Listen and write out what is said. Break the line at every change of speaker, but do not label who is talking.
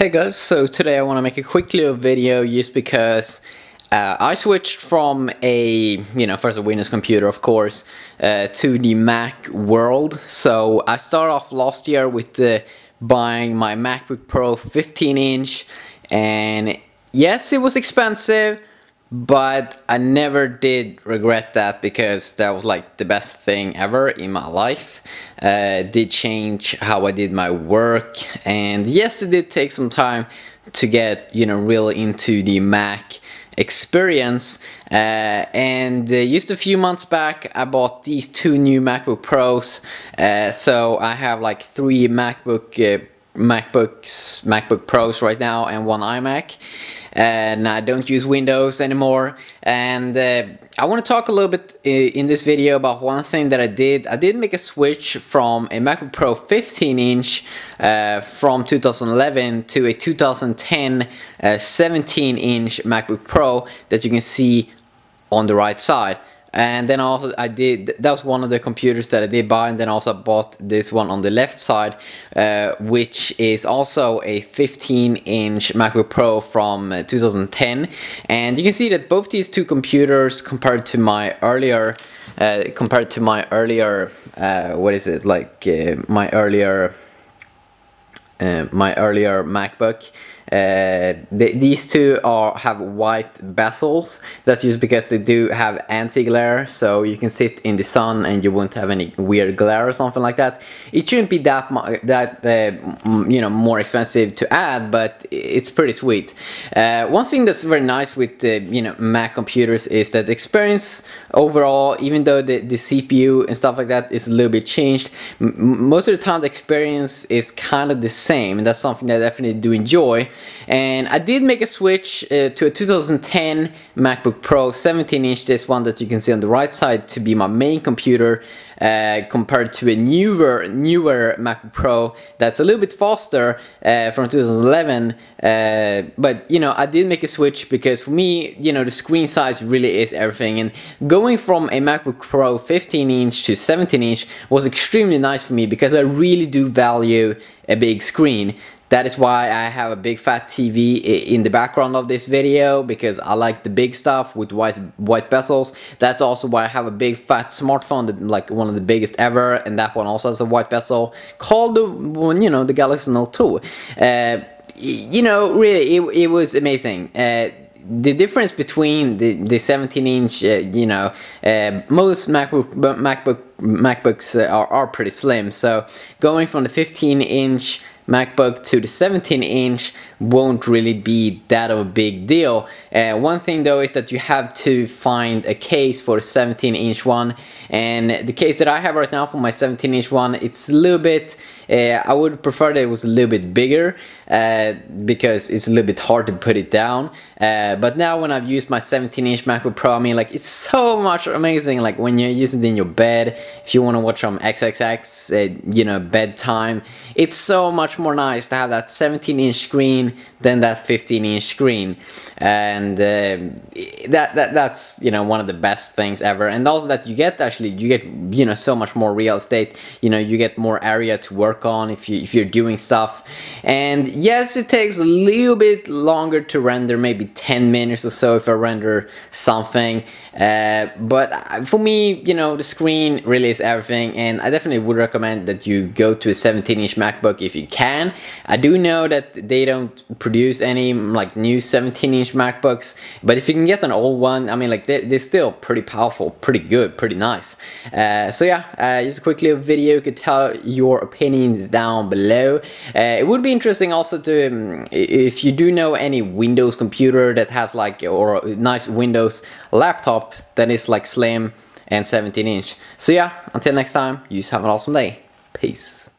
Hey guys, so today I want to make a quick little video just because I switched from first a Windows computer of course, to the Mac world. So I started off last year with buying my MacBook Pro 15-inch, and yes, it was expensive, but I never did regret that because that was like the best thing ever in my life. It did change how I did my work, and yes, it did take some time to get really into the Mac experience. And just a few months back I bought these two new MacBook Pros. So I have like three MacBook Pros right now and one iMac, and I don't use Windows anymore. And I want to talk a little bit in this video about one thing that I did. I did make a switch from a MacBook Pro 15-inch from 2011 to a 2010 17-inch MacBook Pro that you can see on the right side. And then also that was one of the computers that I did buy, and then also bought this one on the left side, which is also a 15-inch MacBook Pro from 2010. And you can see that both these two computers, compared to my earlier MacBook, these two have white bezels. That's just because they do have anti-glare, so you can sit in the sun and you won't have any weird glare or something like that. It shouldn't be that more expensive to add, but it's pretty sweet. One thing that's very nice with Mac computers is that the experience overall, even though the CPU and stuff like that is a little bit changed, most of the time the experience is kind of the same, and that's something that I definitely do enjoy. And I did make a switch to a 2010 MacBook Pro 17-inch, this one that you can see on the right side, to be my main computer, compared to a newer MacBook Pro that's a little bit faster from 2011. But I did make a switch because for me, the screen size really is everything, and going from a MacBook Pro 15-inch to 17-inch was extremely nice for me because I really do value a big screen. That is why I have a big fat TV in the background of this video, because I like the big stuff with white bezels. That's also why I have a big fat smartphone, like one of the biggest ever, and that one also has a white bezel, called the Galaxy Note 2. Really, it was amazing. The difference between the 17-inch, most MacBooks are pretty slim. So going from the 15-inch MacBook to the 17-inch won't really be that of a big deal. One thing though is that you have to find a case for the 17-inch one, and the case that I have right now for my 17-inch one, it's a little bit, I would prefer that it was a little bit bigger, because it's a little bit hard to put it down. But now when I've used my 17-inch MacBook Pro, I mean, like, it's so much amazing. Like when you're using it in your bed, if you want to watch some XXX, bedtime, it's so much more nice to have that 17-inch screen than that 15-inch screen. And that's one of the best things ever. And also that you get so much more real estate. You get more area to work on if you're doing stuff. And yes, it takes a little bit longer to render, maybe 10 minutes or so if I render something, but for me, the screen really is everything, and I definitely would recommend that you go to a 17-inch MacBook if you can. I do know that they don't produce any like new 17-inch MacBooks, but if you can get an old one, I mean, like, they're still pretty powerful, pretty good, pretty nice. So yeah, just a quick little video. You could tell your opinions down below. It would be interesting also to, if you do know any Windows computer that has or a nice Windows laptop that is like slim and 17-inch. So yeah, until next time, you just have an awesome day. Peace.